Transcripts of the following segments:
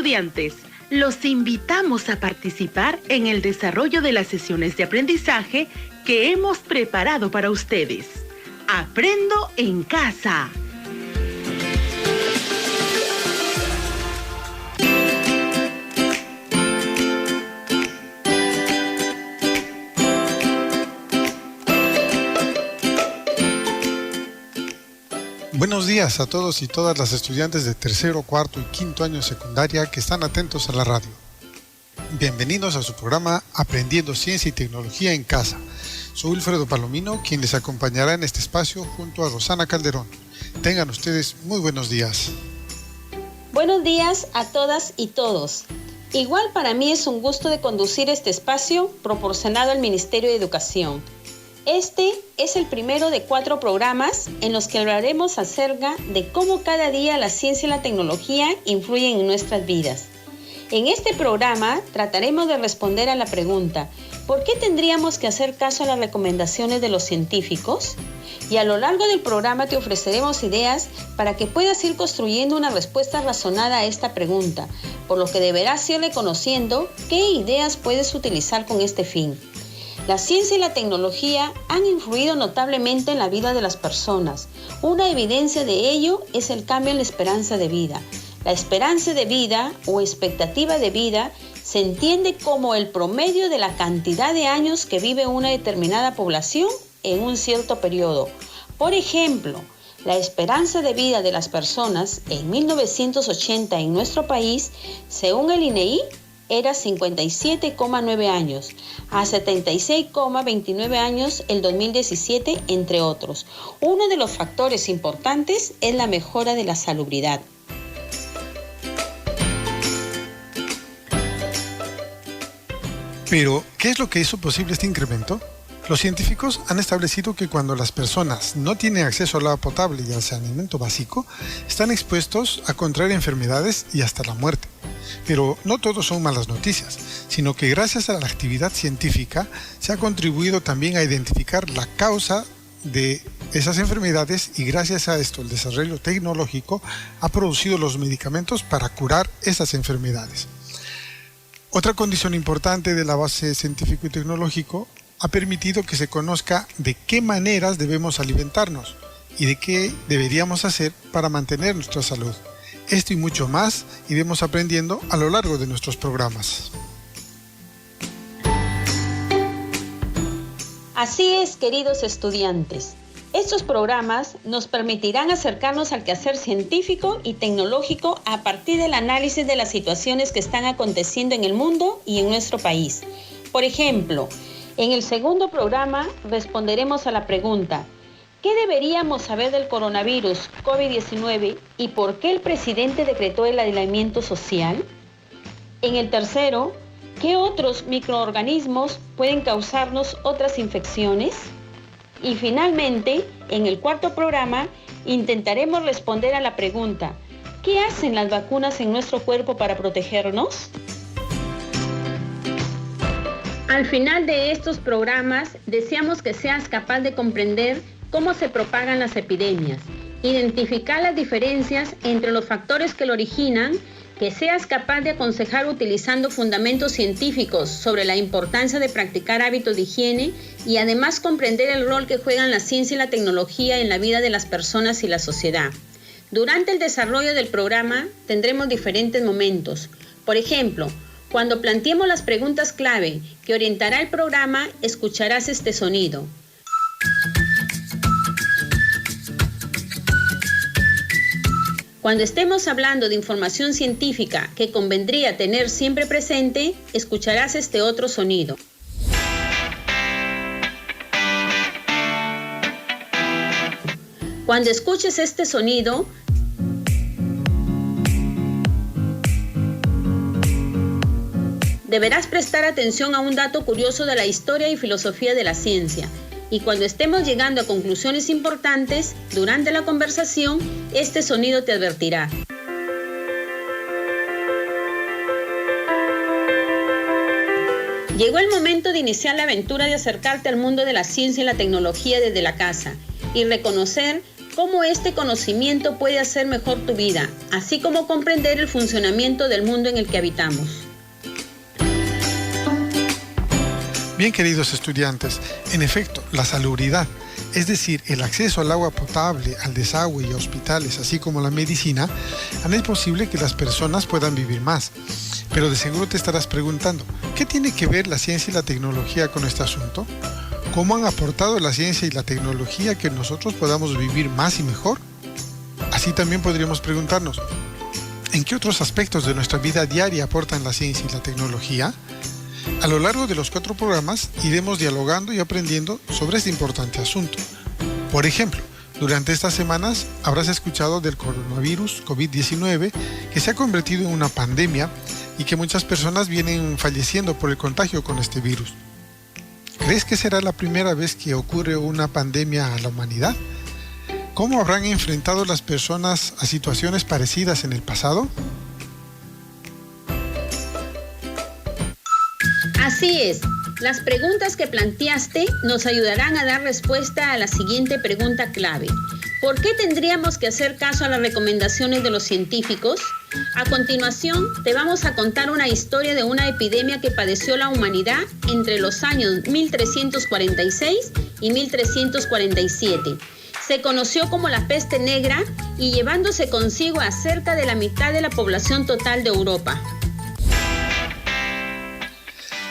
estudiantes, los invitamos a participar en el desarrollo de las sesiones de aprendizaje que hemos preparado para ustedes. Aprendo en casa. Buenos días a todos y todas las estudiantes de tercero, cuarto y quinto año de secundaria que están atentos a la radio. Bienvenidos a su programa Aprendiendo Ciencia y Tecnología en Casa. Soy Wilfredo Palomino, quien les acompañará en este espacio junto a Rosana Calderón. Tengan ustedes muy buenos días. Buenos días a todas y todos. Igual para mí es un gusto de conducir este espacio proporcionado al Ministerio de Educación. Este es el primero de 4 programas en los que hablaremos acerca de cómo cada día la ciencia y la tecnología influyen en nuestras vidas. En este programa trataremos de responder a la pregunta: ¿por qué tendríamos que hacer caso a las recomendaciones de los científicos? Y a lo largo del programa te ofreceremos ideas para que puedas ir construyendo una respuesta razonada a esta pregunta, por lo que deberás irle conociendo qué ideas puedes utilizar con este fin. La ciencia y la tecnología han influido notablemente en la vida de las personas. Una evidencia de ello es el cambio en la esperanza de vida. La esperanza de vida o expectativa de vida se entiende como el promedio de la cantidad de años que vive una determinada población en un cierto periodo. Por ejemplo, la esperanza de vida de las personas en 1980 en nuestro país, según el INEI, era 57,9 años, a 76,29 años el 2017, entre otros. Uno de los factores importantes es la mejora de la salubridad. Pero, ¿qué es lo que hizo posible este incremento? Los científicos han establecido que cuando las personas no tienen acceso al agua potable y al saneamiento básico, están expuestos a contraer enfermedades y hasta la muerte. Pero no todo son malas noticias, sino que gracias a la actividad científica se ha contribuido también a identificar la causa de esas enfermedades y gracias a esto el desarrollo tecnológico ha producido los medicamentos para curar esas enfermedades. Otra condición importante del avance científico y tecnológico ha permitido que se conozca de qué maneras debemos alimentarnos y de qué deberíamos hacer para mantener nuestra salud. Esto y mucho más iremos aprendiendo a lo largo de nuestros programas. Así es, queridos estudiantes. Estos programas nos permitirán acercarnos al quehacer científico y tecnológico a partir del análisis de las situaciones que están aconteciendo en el mundo y en nuestro país. Por ejemplo, en el segundo programa responderemos a la pregunta: ¿qué deberíamos saber del coronavirus COVID-19 y por qué el presidente decretó el aislamiento social? En el tercero, ¿qué otros microorganismos pueden causarnos otras infecciones? Y finalmente, en el cuarto programa, intentaremos responder a la pregunta: ¿qué hacen las vacunas en nuestro cuerpo para protegernos? Al final de estos programas, deseamos que seas capaz de comprender cómo se propagan las epidemias, identificar las diferencias entre los factores que lo originan, que seas capaz de aconsejar utilizando fundamentos científicos sobre la importancia de practicar hábitos de higiene y además comprender el rol que juegan la ciencia y la tecnología en la vida de las personas y la sociedad. Durante el desarrollo del programa tendremos diferentes momentos. Por ejemplo, cuando planteemos las preguntas clave que orientará el programa, escucharás este sonido. Cuando estemos hablando de información científica que convendría tener siempre presente, escucharás este otro sonido. Cuando escuches este sonido, deberás prestar atención a un dato curioso de la historia y filosofía de la ciencia. Y cuando estemos llegando a conclusiones importantes, durante la conversación, este sonido te advertirá. Llegó el momento de iniciar la aventura de acercarte al mundo de la ciencia y la tecnología desde la casa y reconocer cómo este conocimiento puede hacer mejor tu vida, así como comprender el funcionamiento del mundo en el que habitamos. Bien, queridos estudiantes, en efecto, la salubridad, es decir, el acceso al agua potable, al desagüe y a hospitales, así como la medicina, han posible que las personas puedan vivir más. Pero de seguro te estarás preguntando, ¿qué tiene que ver la ciencia y la tecnología con este asunto? ¿Cómo han aportado la ciencia y la tecnología que nosotros podamos vivir más y mejor? Así también podríamos preguntarnos, ¿en qué otros aspectos de nuestra vida diaria aportan la ciencia y la tecnología? A lo largo de los 4 programas iremos dialogando y aprendiendo sobre este importante asunto. Por ejemplo, durante estas semanas habrás escuchado del coronavirus COVID-19 que se ha convertido en una pandemia y que muchas personas vienen falleciendo por el contagio con este virus. ¿Crees que será la primera vez que ocurre una pandemia a la humanidad? ¿Cómo habrán enfrentado las personas a situaciones parecidas en el pasado? Así es, las preguntas que planteaste nos ayudarán a dar respuesta a la siguiente pregunta clave. ¿Por qué tendríamos que hacer caso a las recomendaciones de los científicos? A continuación, te vamos a contar una historia de una epidemia que padeció la humanidad entre los años 1346 y 1347. Se conoció como la peste negra y llevándose consigo a cerca de la mitad de la población total de Europa.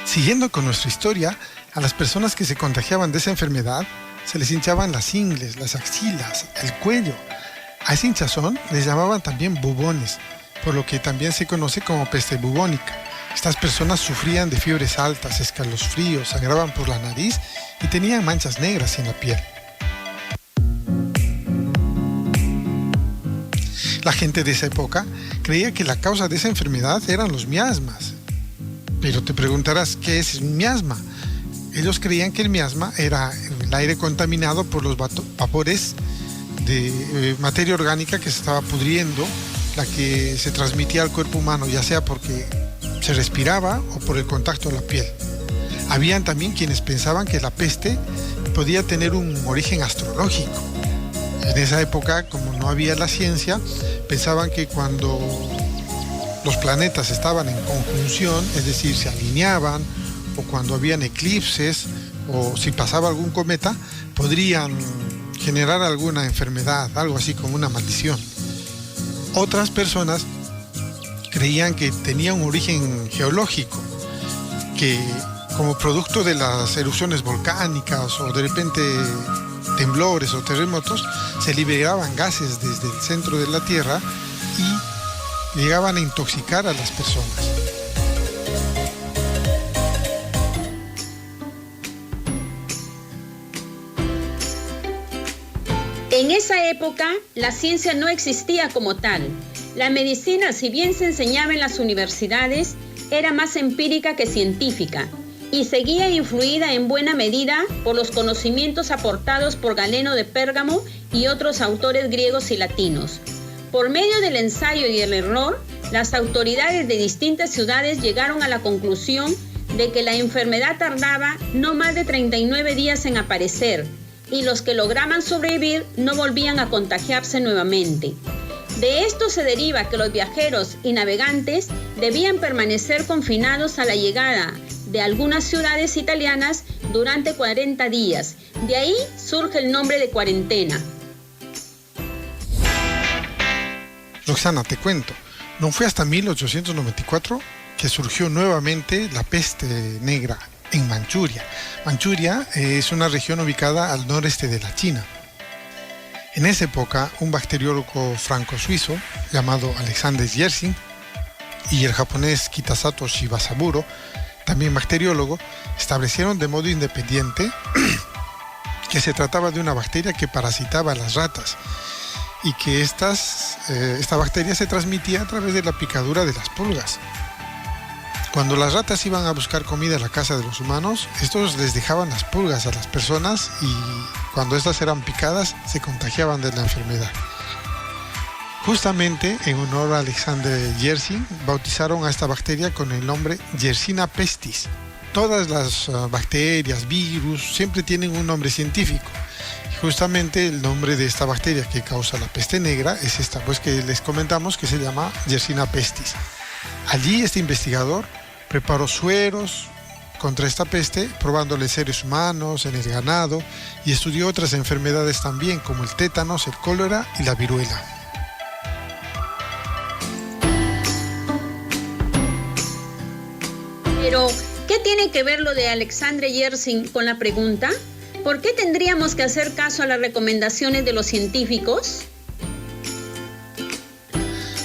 Siguiendo con nuestra historia, a las personas que se contagiaban de esa enfermedad se les hinchaban las ingles, las axilas, el cuello. A ese hinchazón les llamaban también bubones, por lo que también se conoce como peste bubónica. Estas personas sufrían de fiebres altas, escalofríos, sangraban por la nariz y tenían manchas negras en la piel. La gente de esa época creía que la causa de esa enfermedad eran los miasmas. Pero te preguntarás, ¿qué es un miasma? Ellos creían que el miasma era el aire contaminado por los vapores de materia orgánica que se estaba pudriendo, la que se transmitía al cuerpo humano, ya sea porque se respiraba o por el contacto a la piel. Habían también quienes pensaban que la peste podía tener un origen astrológico. En esa época, como no había la ciencia, pensaban que cuando los planetas estaban en conjunción, es decir, se alineaban, o cuando habían eclipses, o si pasaba algún cometa, podrían generar alguna enfermedad, algo así como una maldición. Otras personas creían que tenía un origen geológico, que como producto de las erupciones volcánicas o de repente temblores o terremotos, se liberaban gases desde el centro de la Tierra y llegaban a intoxicar a las personas. En esa época, la ciencia no existía como tal. La medicina, si bien se enseñaba en las universidades, era más empírica que científica y seguía influida en buena medida por los conocimientos aportados por Galeno de Pérgamo y otros autores griegos y latinos. Por medio del ensayo y el error, las autoridades de distintas ciudades llegaron a la conclusión de que la enfermedad tardaba no más de 39 días en aparecer y los que lograban sobrevivir no volvían a contagiarse nuevamente. De esto se deriva que los viajeros y navegantes debían permanecer confinados a la llegada de algunas ciudades italianas durante 40 días. De ahí surge el nombre de cuarentena. Roxana, te cuento, no fue hasta 1894 que surgió nuevamente la peste negra en Manchuria. Manchuria es una región ubicada al noreste de la China. En esa época, un bacteriólogo franco-suizo llamado Alexander Yersin y el japonés Kitasato Shibasaburo, también bacteriólogo, establecieron de modo independiente que se trataba de una bacteria que parasitaba a las ratas y que esta bacteria se transmitía a través de la picadura de las pulgas. Cuando las ratas iban a buscar comida a la casa de los humanos, estos les dejaban las pulgas a las personas y cuando estas eran picadas se contagiaban de la enfermedad. Justamente en honor a Alexander Yersin, bautizaron a esta bacteria con el nombre Yersina pestis. Todas las bacterias, virus, siempre tienen un nombre científico. Justamente el nombre de esta bacteria que causa la peste negra es esta, pues que les comentamos, que se llama Yersinia pestis. Allí este investigador preparó sueros contra esta peste, probándole en seres humanos, en el ganado, y estudió otras enfermedades también, como el tétanos, el cólera y la viruela. Pero, ¿qué tiene que ver lo de Alexandre Yersin con la pregunta? ¿Por qué tendríamos que hacer caso a las recomendaciones de los científicos?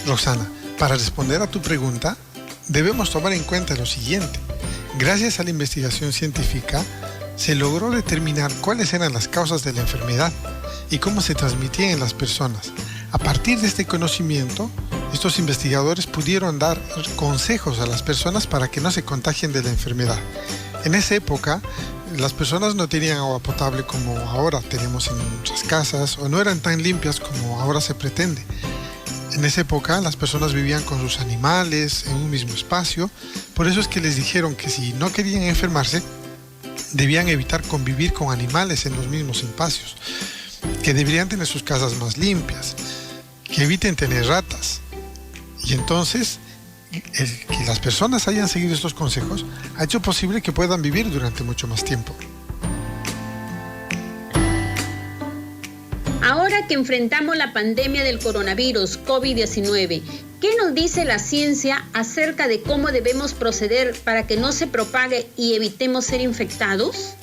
Roxana, para responder a tu pregunta, debemos tomar en cuenta lo siguiente. Gracias a la investigación científica, se logró determinar cuáles eran las causas de la enfermedad y cómo se transmitían en las personas. A partir de este conocimiento, estos investigadores pudieron dar consejos a las personas para que no se contagien de la enfermedad. En esa época, las personas no tenían agua potable como ahora tenemos en nuestras casas, o no eran tan limpias como ahora se pretende. En esa época las personas vivían con sus animales en un mismo espacio, por eso es que les dijeron que si no querían enfermarse, debían evitar convivir con animales en los mismos espacios, que deberían tener sus casas más limpias, que eviten tener ratas. Y entonces, el que las personas hayan seguido estos consejos ha hecho posible que puedan vivir durante mucho más tiempo. Ahora que enfrentamos la pandemia del coronavirus COVID-19, ¿qué nos dice la ciencia acerca de cómo debemos proceder para que no se propague y evitemos ser infectados?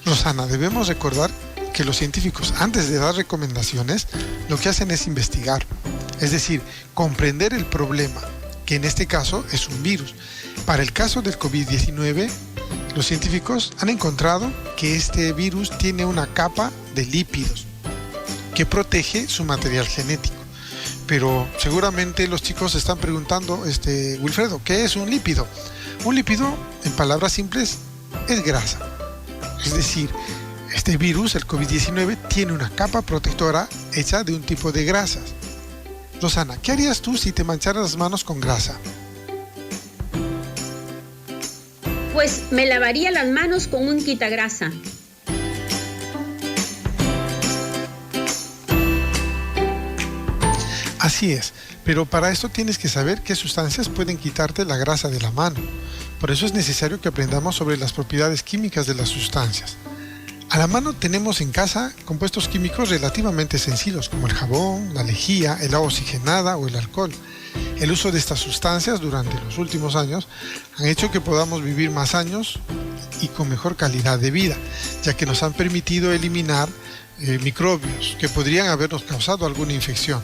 Rosana, debemos recordar que los científicos, antes de dar recomendaciones, lo que hacen es investigar, es decir, comprender el problema, que en este caso es un virus. Para el caso del COVID-19, los científicos han encontrado que este virus tiene una capa de lípidos que protege su material genético. Pero seguramente los chicos se están preguntando, Wilfredo, ¿qué es un lípido? Un lípido, en palabras simples, es grasa. Es decir, este virus, el COVID-19, tiene una capa protectora hecha de un tipo de grasas. Rosana, ¿qué harías tú si te mancharas las manos con grasa? Pues me lavaría las manos con un quitagrasa. Así es, pero para esto tienes que saber qué sustancias pueden quitarte la grasa de la mano. Por eso es necesario que aprendamos sobre las propiedades químicas de las sustancias. A la mano tenemos en casa compuestos químicos relativamente sencillos, como el jabón, la lejía, el agua oxigenada o el alcohol. El uso de estas sustancias durante los últimos años han hecho que podamos vivir más años y con mejor calidad de vida, ya que nos han permitido eliminar microbios que podrían habernos causado alguna infección.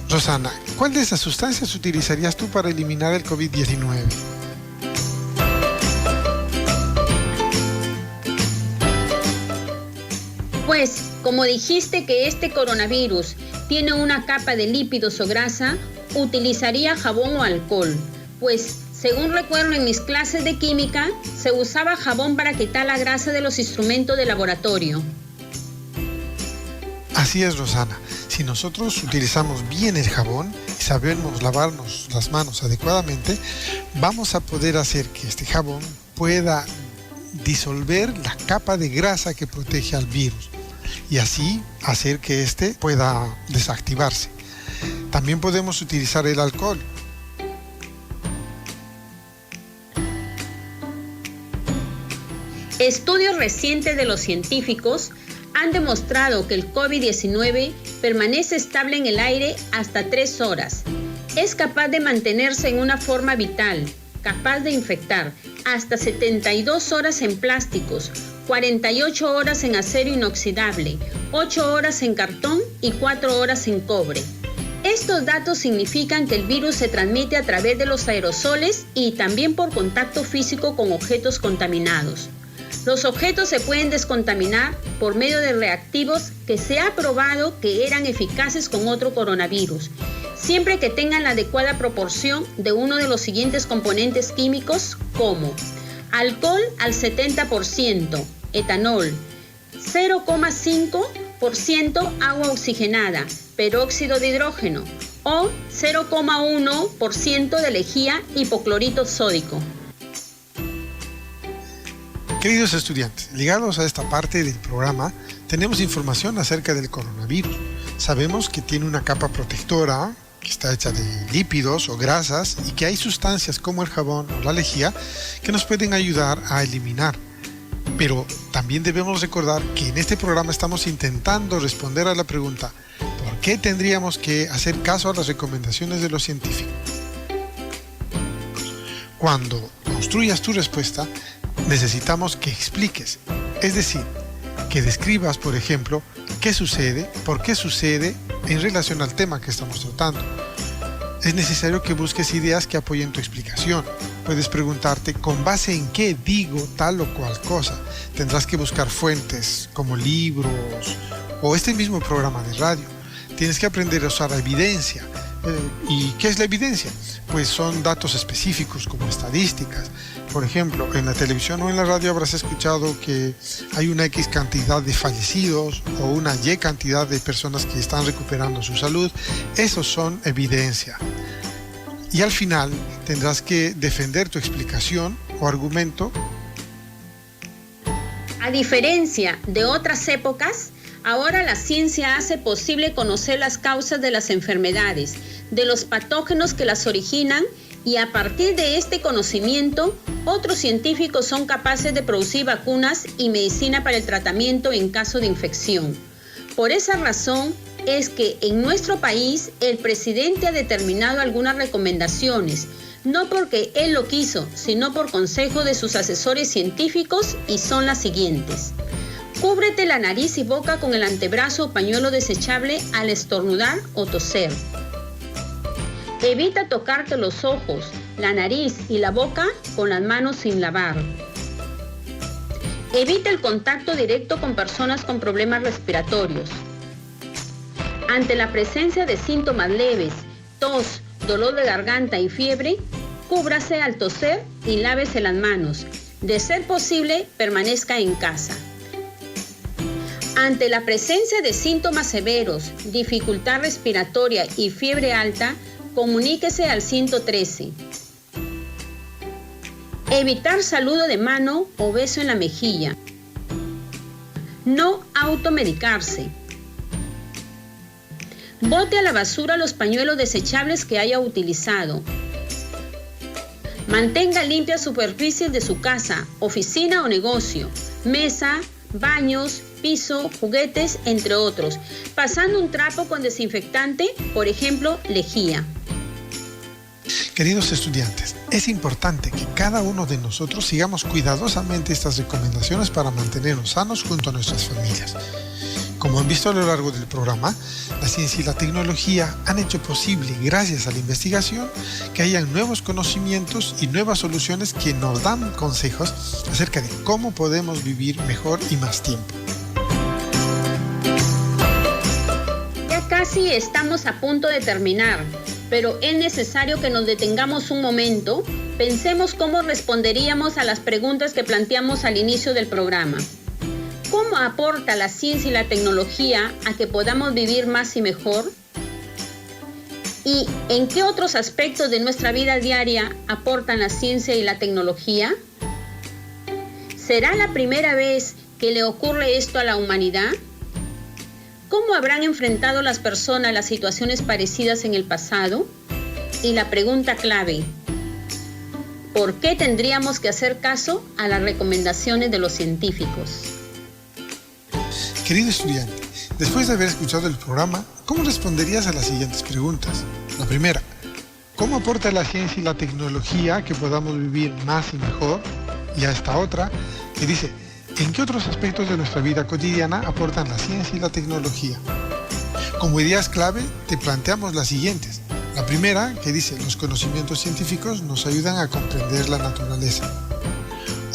Rosana, ¿cuál de esas sustancias utilizarías tú para eliminar el COVID-19? Pues, como dijiste que este coronavirus tiene una capa de lípidos o grasa, utilizaría jabón o alcohol. Pues, según recuerdo en mis clases de química, se usaba jabón para quitar la grasa de los instrumentos de laboratorio. Así es, Rosana. Si nosotros utilizamos bien el jabón y sabemos lavarnos las manos adecuadamente, vamos a poder hacer que este jabón pueda disolver la capa de grasa que protege al virus y así hacer que éste pueda desactivarse. También podemos utilizar el alcohol. Estudios recientes de los científicos han demostrado que el COVID-19 permanece estable en el aire hasta 3 horas. Es capaz de mantenerse en una forma vital, capaz de infectar hasta 72 horas en plásticos, 48 horas en acero inoxidable, 8 horas en cartón y 4 horas en cobre. Estos datos significan que el virus se transmite a través de los aerosoles y también por contacto físico con objetos contaminados. Los objetos se pueden descontaminar por medio de reactivos que se ha probado que eran eficaces con otro coronavirus, siempre que tengan la adecuada proporción de uno de los siguientes componentes químicos como alcohol al 70%, etanol, 0,5% agua oxigenada, peróxido de hidrógeno, o 0,1% de lejía hipoclorito sódico. Queridos estudiantes, ligados a esta parte del programa, tenemos información acerca del coronavirus. Sabemos que tiene una capa protectora, que está hecha de lípidos o grasas y que hay sustancias como el jabón o la lejía que nos pueden ayudar a eliminar. Pero también debemos recordar que en este programa estamos intentando responder a la pregunta ¿por qué tendríamos que hacer caso a las recomendaciones de los científicos? Cuando construyas tu respuesta, necesitamos que expliques, es decir, que describas, por ejemplo, qué sucede, por qué sucede en relación al tema que estamos tratando. Es necesario que busques ideas que apoyen tu explicación. Puedes preguntarte con base en qué digo tal o cual cosa. Tendrás que buscar fuentes como libros o este mismo programa de radio. Tienes que aprender a usar la evidencia. ¿Y qué es la evidencia? Pues son datos específicos como estadísticas. Por ejemplo, en la televisión o en la radio habrás escuchado que hay una X cantidad de fallecidos o una Y cantidad de personas que están recuperando su salud. Esos son evidencia. Y al final tendrás que defender tu explicación o argumento. A diferencia de otras épocas, ahora la ciencia hace posible conocer las causas de las enfermedades, de los patógenos que las originan, y a partir de este conocimiento, otros científicos son capaces de producir vacunas y medicina para el tratamiento en caso de infección. Por esa razón es que en nuestro país el presidente ha determinado algunas recomendaciones, no porque él lo quiso, sino por consejo de sus asesores científicos, y son las siguientes. Cúbrete la nariz y boca con el antebrazo o pañuelo desechable al estornudar o toser. Evita tocarte los ojos, la nariz y la boca con las manos sin lavar. Evita el contacto directo con personas con problemas respiratorios. Ante la presencia de síntomas leves, tos, dolor de garganta y fiebre, cúbrase al toser y lávese las manos. De ser posible, permanezca en casa. Ante la presencia de síntomas severos, dificultad respiratoria y fiebre alta, comuníquese al 113. Evitar saludo de mano o beso en la mejilla. No automedicarse. Bote a la basura los pañuelos desechables que haya utilizado. Mantenga limpias superficies de su casa, oficina o negocio, mesa, baños, piso, juguetes, entre otros, pasando un trapo con desinfectante, por ejemplo, lejía. Queridos estudiantes, es importante que cada uno de nosotros sigamos cuidadosamente estas recomendaciones para mantenernos sanos junto a nuestras familias. Como han visto a lo largo del programa, la ciencia y la tecnología han hecho posible, gracias a la investigación, que hayan nuevos conocimientos y nuevas soluciones que nos dan consejos acerca de cómo podemos vivir mejor y más tiempo. Ya casi estamos a punto de terminar, pero es necesario que nos detengamos un momento, pensemos cómo responderíamos a las preguntas que planteamos al inicio del programa. ¿Cómo aporta la ciencia y la tecnología a que podamos vivir más y mejor? ¿Y en qué otros aspectos de nuestra vida diaria aportan la ciencia y la tecnología? ¿Será la primera vez que le ocurre esto a la humanidad? ¿Cómo habrán enfrentado las personas las situaciones parecidas en el pasado? Y la pregunta clave, ¿por qué tendríamos que hacer caso a las recomendaciones de los científicos? Querido estudiante, después de haber escuchado el programa, ¿cómo responderías a las siguientes preguntas? La primera, ¿cómo aporta la ciencia y la tecnología que podamos vivir más y mejor? Y a esta otra, que dice, ¿en qué otros aspectos de nuestra vida cotidiana aportan la ciencia y la tecnología? Como ideas clave, te planteamos las siguientes. La primera, que dice, los conocimientos científicos nos ayudan a comprender la naturaleza.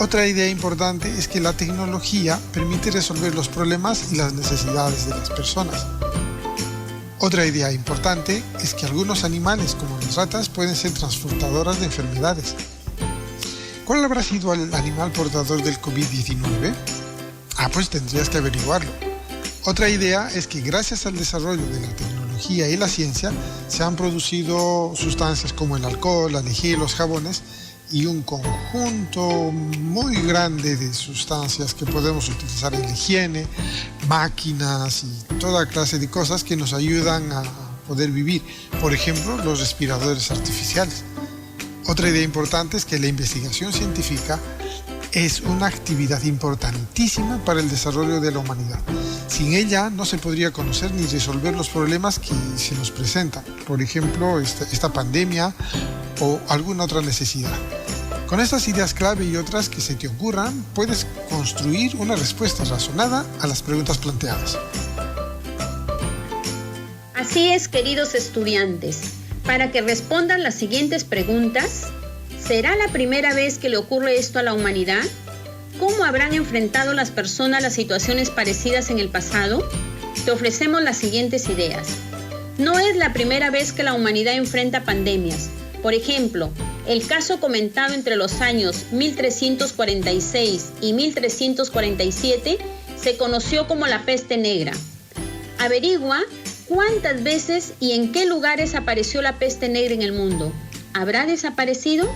Otra idea importante es que la tecnología permite resolver los problemas y las necesidades de las personas. Otra idea importante es que algunos animales, como las ratas, pueden ser transportadoras de enfermedades. ¿Cuál habrá sido el animal portador del COVID-19? Pues tendrías que averiguarlo. Otra idea es que gracias al desarrollo de la tecnología tecnología y la ciencia, se han producido sustancias como el alcohol, la lejía y los jabones, y un conjunto muy grande de sustancias que podemos utilizar en la higiene, máquinas y toda clase de cosas que nos ayudan a poder vivir. Por ejemplo, los respiradores artificiales. Otra idea importante es que la investigación científica es una actividad importantísima para el desarrollo de la humanidad. Sin ella no se podría conocer ni resolver los problemas que se nos presentan, por ejemplo, esta pandemia o alguna otra necesidad. Con estas ideas clave y otras que se te ocurran, puedes construir una respuesta razonada a las preguntas planteadas. Así es, queridos estudiantes, para que respondan las siguientes preguntas. ¿Será la primera vez que le ocurre esto a la humanidad? ¿Cómo habrán enfrentado las personas las situaciones parecidas en el pasado? Te ofrecemos las siguientes ideas. No es la primera vez que la humanidad enfrenta pandemias. Por ejemplo, el caso comentado entre los años 1346 y 1347 se conoció como la peste negra. Averigua cuántas veces y en qué lugares apareció la peste negra en el mundo. ¿Habrá desaparecido?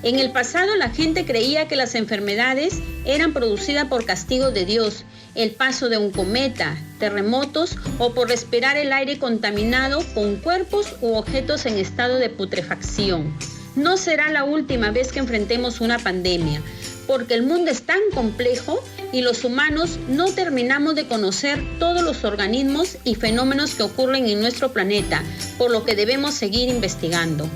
En el pasado la gente creía que las enfermedades eran producidas por castigo de Dios, el paso de un cometa, terremotos o por respirar el aire contaminado con cuerpos u objetos en estado de putrefacción. No será la última vez que enfrentemos una pandemia, porque el mundo es tan complejo y los humanos no terminamos de conocer todos los organismos y fenómenos que ocurren en nuestro planeta, por lo que debemos seguir investigando.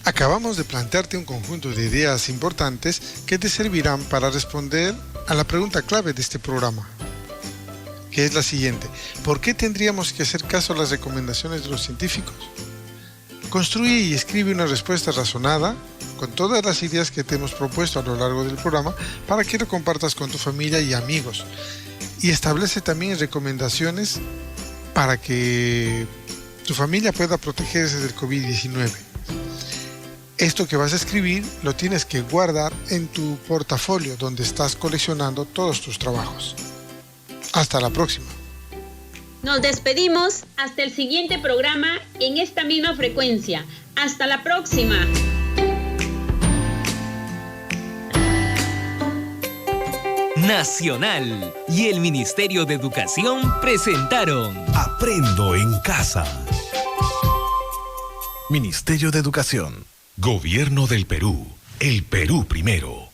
Acabamos de plantearte un conjunto de ideas importantes que te servirán para responder a la pregunta clave de este programa, que es la siguiente: ¿por qué tendríamos que hacer caso a las recomendaciones de los científicos? Construye y escribe una respuesta razonada con todas las ideas que te hemos propuesto a lo largo del programa para que lo compartas con tu familia y amigos. Y establece también recomendaciones para que tu familia pueda protegerse del COVID-19. Esto que vas a escribir lo tienes que guardar en tu portafolio donde estás coleccionando todos tus trabajos. Hasta la próxima. Nos despedimos hasta el siguiente programa en esta misma frecuencia. Hasta la próxima. Nacional y el Ministerio de Educación presentaron Aprendo en Casa. Ministerio de Educación. Gobierno del Perú. El Perú primero.